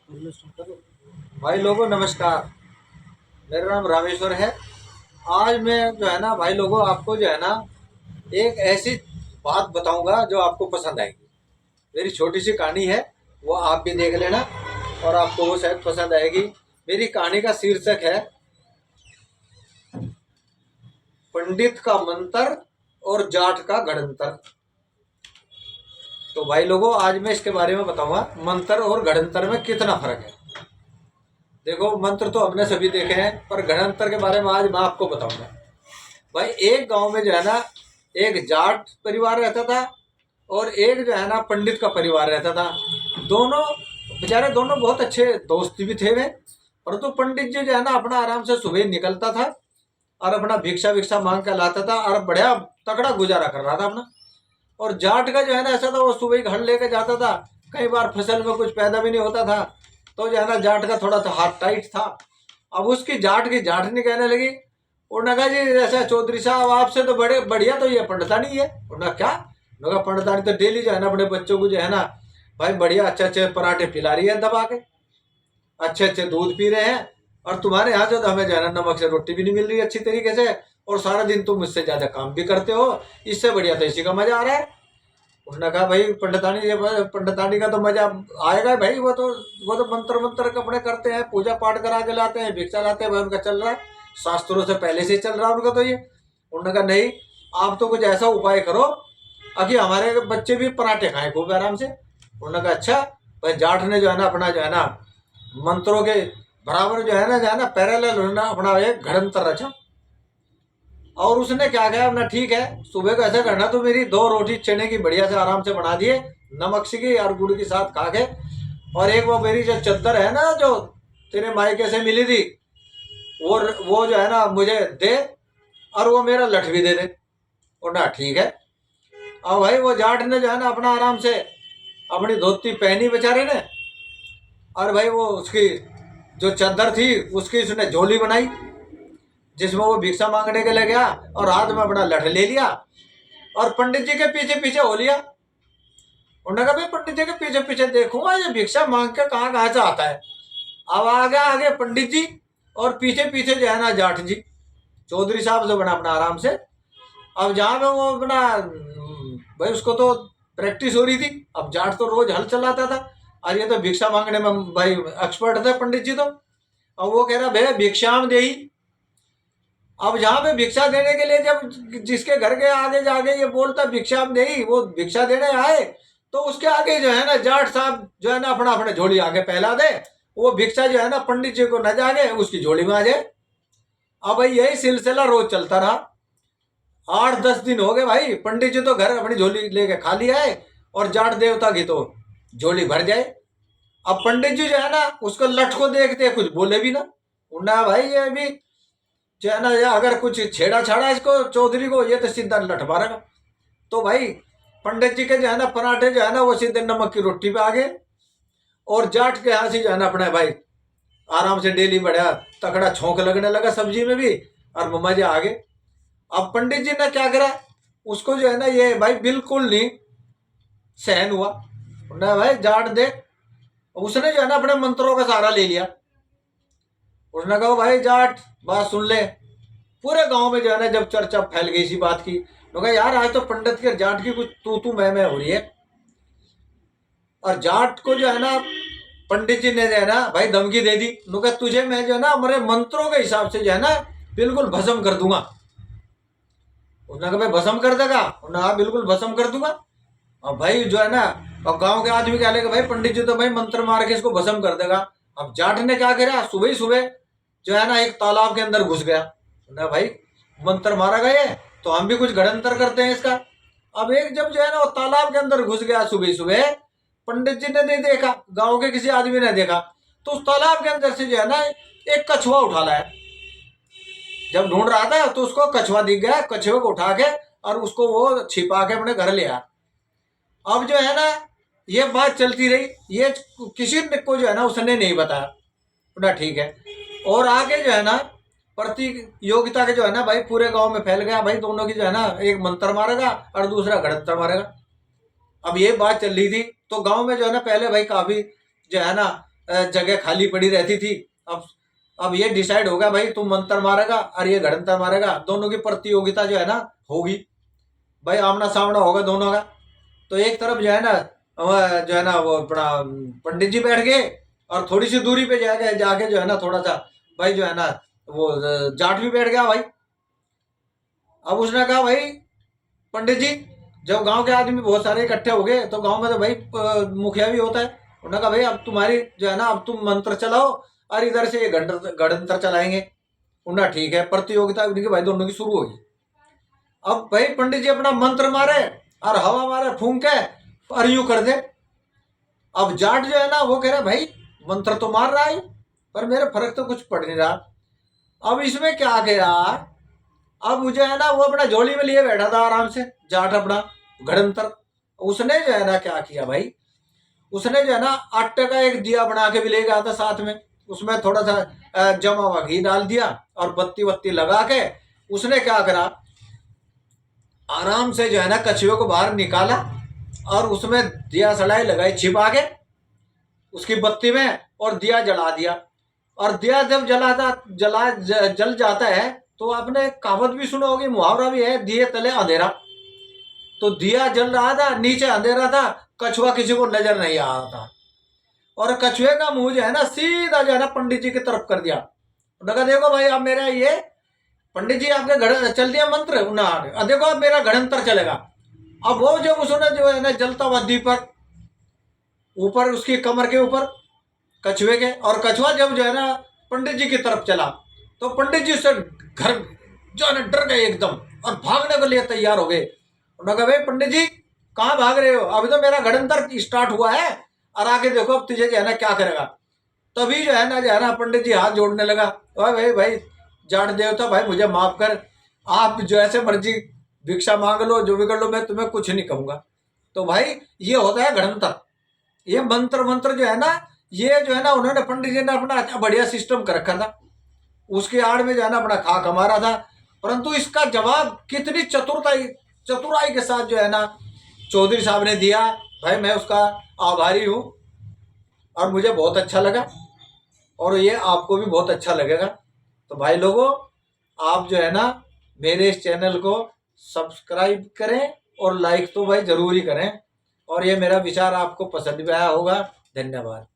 भाई लोगों नमस्कार। मेरा नाम रामेश्वर है। आज मैं जो है ना भाई लोगों आपको जो है ना एक ऐसी बात बताऊंगा जो आपको पसंद आएगी। मेरी छोटी सी कहानी है, वो आप भी देख लेना और आपको वो शायद पसंद आएगी। मेरी कहानी का शीर्षक है पंडित का मंत्र और जाट का गणतंत्र। तो भाई लोगों आज मैं इसके बारे में बताऊंगा मंत्र और गणतंत्र में कितना फर्क है। देखो मंत्र तो हमने सभी देखे हैं, पर गणतंत्र के बारे में आज मैं आपको बताऊंगा। भाई एक गांव में जो है ना एक जाट परिवार रहता था और एक जो है ना पंडित का परिवार रहता था। दोनों बेचारे दोनों बहुत अच्छे दोस्त भी थे वे। परंतु पंडित जी जो है ना अपना आराम से सुबह निकलता था और अपना भिक्षा भिक्षा मांग कर लाता था और बढ़िया तगड़ा गुजारा कर रहा था अपना। और जाट का जो है ना ऐसा था, वो सुबह ही घर लेके जाता था। कई बार फसल में कुछ पैदा भी नहीं होता था, तो जो है ना जाट का थोड़ा सा हाथ टाइट था। अब उसकी जाटनी कहने लगी, उन्होंने कहा जी ऐसा चौधरी साहब आपसे तो बड़े बढ़िया तो ये पंडितानी है। उन्होंने क्या, उन्होंने कहा पंडितानी तो डेली जो है ना अपने बच्चों को जो है ना भाई बढ़िया अच्छे अच्छे पराठे पिला रही है दबा के, अच्छे अच्छे दूध पी रहे हैं। और तुम्हारे यहाँ जो तो हमें जो है ना नमक से रोटी भी नहीं मिल रही अच्छी तरीके से, और सारा दिन तुम मुझसे ज्यादा काम भी करते हो। इससे बढ़िया तो इसी का मजा आ रहा है। उसने कहा भाई पंडितानी, ये पंडितानी का तो मजा आएगा भाई। वो तो मंत्र मंत्र कपड़े करते हैं, पूजा पाठ करा के लाते हैं, भिक्षा लाते हैं, भाई उनका चल रहा है शास्त्रों से पहले से ही चल रहा है उनका तो ये। उन्होंने कहा नहीं, आप तो कुछ ऐसा उपाय करो ताकि हमारे बच्चे भी पराठे खाएं खूब आराम से। उन्होंने कहा अच्छा। भाई जाट ने जो है ना अपना जो है ना मंत्रों के बराबर जो है ना पैरेलल अपना एक घड़ंतर रचा। और उसने क्या कहा अपना, ठीक है सुबह को ऐसा करना, तो मेरी 2 रोटी चने की बढ़िया से आराम से बना दिए, नमक की और गुड़ के साथ खा के। और एक वो मेरी जो चद्दर है ना जो तेरे मायके से मिली थी, वो जो है ना मुझे दे, और वो मेरा लठ भी दे दे। और ना ठीक है। अब भाई वो जाट ने जो है ना अपना आराम से अपनी धोती पहनी बेचारे ने, और भाई वो उसकी जो चद्दर थी उसकी उसने झोली बनाई जिसमें वो भिक्षा मांगने के लिए गया, और हाथ में अपना लठ ले लिया और पंडित जी के पीछे पीछे हो लिया। उन्होंने कहा भाई पंडित जी के पीछे पीछे देखूंगा ये भिक्षा मांग के कहाँ कहाँ से आता है। अब आगे आगे पंडित जी और पीछे पीछे जो है ना जाट जी, चौधरी साहब जो बना अपना आराम से। अब जहाँ पे वो अपना भाई उसको तो प्रैक्टिस हो रही थी। अब जाट तो रोज हल चलाता था और ये तो भिक्षा मांगने में भाई एक्सपर्ट थे पंडित जी तो। अब वो कह रहा भैया भिक्षाम दे। अब जहाँ पे भिक्षा देने के लिए जब जिसके घर के आगे जाके ये बोलता भिक्षा हम दे, वो भिक्षा देने आए, तो उसके आगे जो है ना जाट साहब जो है ना अपना अपने झोली आगे फैला दे, वो भिक्षा जो है ना पंडित जी को न जागे उसकी झोली में आ जाए। अब भाई यही सिलसिला रोज चलता रहा। 8-10 दिन हो गए भाई, पंडित जी तो घर अपनी झोली लेके खाली आए और जाट देवता की तो झोली भर जाए। अब पंडित जी जो है ना उसको लठ को देखते कुछ बोले भी ना। उन्ना भाई ये भी जो है ना या अगर कुछ छेड़ा छाड़ा इसको चौधरी को, ये तो सीधा लठ मारेगा। तो भाई पंडित जी के जो है ना पराठे जो है ना वो सीधे नमक की रोटी पे आ गए, और जाट के यहाँ से जो है ना अपने भाई आराम से डेली बढ़िया तकड़ा छोंक लगने लगा सब्जी में भी, और मजे आ गए। अब पंडित जी ने क्या करा, उसको जो है ना ये भाई बिल्कुल नहीं सहन हुआ। उन्होंने भाई जाट देख, उसने जो है ना अपने मंत्रों का सहारा ले लिया। उसने कहा भाई जाट बात सुन ले। पूरे गांव में जो है ना जब चर्चा फैल गई इसी बात की, तो कहा यार आज तो पंडित के जाट की कुछ तू मैं हो रही है। और जाट को जो है ना पंडित जी ने जो है ना भाई धमकी दे दी, कहा तुझे मैं जो है ना हमारे मंत्रों के हिसाब से जो है ना बिल्कुल भस्म कर दूंगा। उसने कहा भाई भस्म कर देगा? उन्होंने कहा बिल्कुल भस्म कर दूंगा। अब भाई जो है ना अब गांव के आदमी क्या लेगा, भाई पंडित जी तो भाई मंत्र मार के इसको भस्म कर देगा। अब जाट ने क्या करा, सुबह ही सुबह जो है ना एक तालाब के अंदर घुस गया। ना भाई मंत्र मारा गया है तो हम भी कुछ गढ़ंतर करते हैं इसका। अब एक जब जो है ना वो तालाब के अंदर घुस गया सुबह सुबह, पंडित जी ने नहीं देखा, गांव के किसी आदमी ने देखा, तो उस तालाब के अंदर से जो है ना एक कछुआ उठा लाया। जब ढूंढ रहा था तो उसको कछुआ दिख गया, कछुए को उठा के और उसको वो छिपा के अपने घर ले आया। अब जो है ना ये बात चलती रही, ये किसी को जो है ना उसने नहीं बताया। बोला ठीक है। और आगे जो है ना प्रतियोगिता के जो है ना भाई पूरे गांव में फैल गया, भाई दोनों की जो है ना एक मंत्र मारेगा और दूसरा गणतंत्र मारेगा। अब ये बात चल रही थी तो गांव में जो है ना पहले भाई काफी जो है ना जगह खाली पड़ी रहती थी। अब ये डिसाइड होगा भाई, तुम मंत्र मारेगा और ये घड़ंतर मारेगा, दोनों की प्रतियोगिता जो है ना होगी भाई, आमना सामना होगा दोनों का। तो एक तरफ जो है ना जो है ना वो अपना पंडित जी बैठ गए, और थोड़ी सी दूरी पे जाके जाके जो है ना थोड़ा सा भाई जो है ना वो जाट भी बैठ गया भाई। अब उसने कहा भाई पंडित जी, जब गांव के आदमी बहुत सारे इकट्ठे हो गए तो गांव में तो भाई मुखिया भी होता है। उन्होंने कहा भाई अब तुम्हारी जो है ना, अब तुम मंत्र चलाओ और इधर से ये गणतंत्र चलाएंगे। उन्हें ठीक है, प्रतियोगिता उनकी भाई दोनों की शुरू होगी। अब भाई पंडित जी अपना मंत्र मारे और हवा मारे फूंक के और यूं कर दे। अब जाट जो है ना वो कह रहा भाई मंत्र तो मार रहा है पर मेरे फर्क तो कुछ पड़ नहीं रहा। अब इसमें क्या किया, अब मुझे है ना वो अपना झोली में लिए बैठा था आराम से जाट अपना घड़ंतर। उसने जो है ना क्या किया भाई, उसने जो है ना आटे का एक दिया बना के भी ले गया था साथ में, उसमें थोड़ा सा जमा हुआ घी डाल दिया और बत्ती वत्ती लगा के उसने क्या करा, आराम से जो है ना कछुए को बाहर निकाला और उसमें दिया सलाई लगाई छिपा के उसकी बत्ती में, और दिया जला दिया। और दिया जब जल जाता है तो आपने कहावत भी सुना होगी, मुहावरा भी है, दिए तले अंधेरा। तो दिया जल रहा था, नीचे अंधेरा था, कछुआ किसी को नजर नहीं आ रहा था, और कछुए का मुंह जो है ना सीधा जो है ना पंडित जी की तरफ कर दिया। उन्होंने कहा देखो भाई अब मेरा ये पंडित जी आपके घर चल दिया मंत्र, देखो अब मेरा घड़ंतर चलेगा। अब वो जब उसने जो है ना जलता हुआ दीपक ऊपर उसकी कमर के ऊपर कछुए के, और कछुआ जब जो है ना पंडित जी की तरफ चला तो पंडित जी से घर जो है ना डर गए एकदम और भागने के लिए तैयार हो गए। उन्होंने कहा भाई पंडित जी कहाँ भाग रहे हो, अभी तो मेरा घड़ंतर स्टार्ट हुआ है और आगे देखो अब तुझे जो है ना क्या करेगा। तभी जो है ना पंडित जी हाथ जोड़ने लगा, भाई भाई जाट देवता भाई मुझे माफ कर, आप जो ऐसे मर्जी भिक्षा मांग लो जो भी कर लो, मैं तुम्हें कुछ नहीं कहूंगा। तो भाई ये होता है घड़ंतर। ये मंत्र मंत्र जो है ना, ये जो है ना उन्होंने पंडित जी ने अपना बढ़िया सिस्टम कर रखा था, उसके आड़ में जो है ना अपना खा कमा रहा था। परंतु इसका जवाब कितनी चतुराई के साथ जो है ना चौधरी साहब ने दिया, भाई मैं उसका आभारी हूँ और मुझे बहुत अच्छा लगा, और ये आपको भी बहुत अच्छा लगेगा। तो भाई लोगों आप जो है ना मेरे इस चैनल को सब्सक्राइब करें और लाइक तो भाई जरूर ही करें, और ये मेरा विचार आपको पसंद भी आया होगा। धन्यवाद।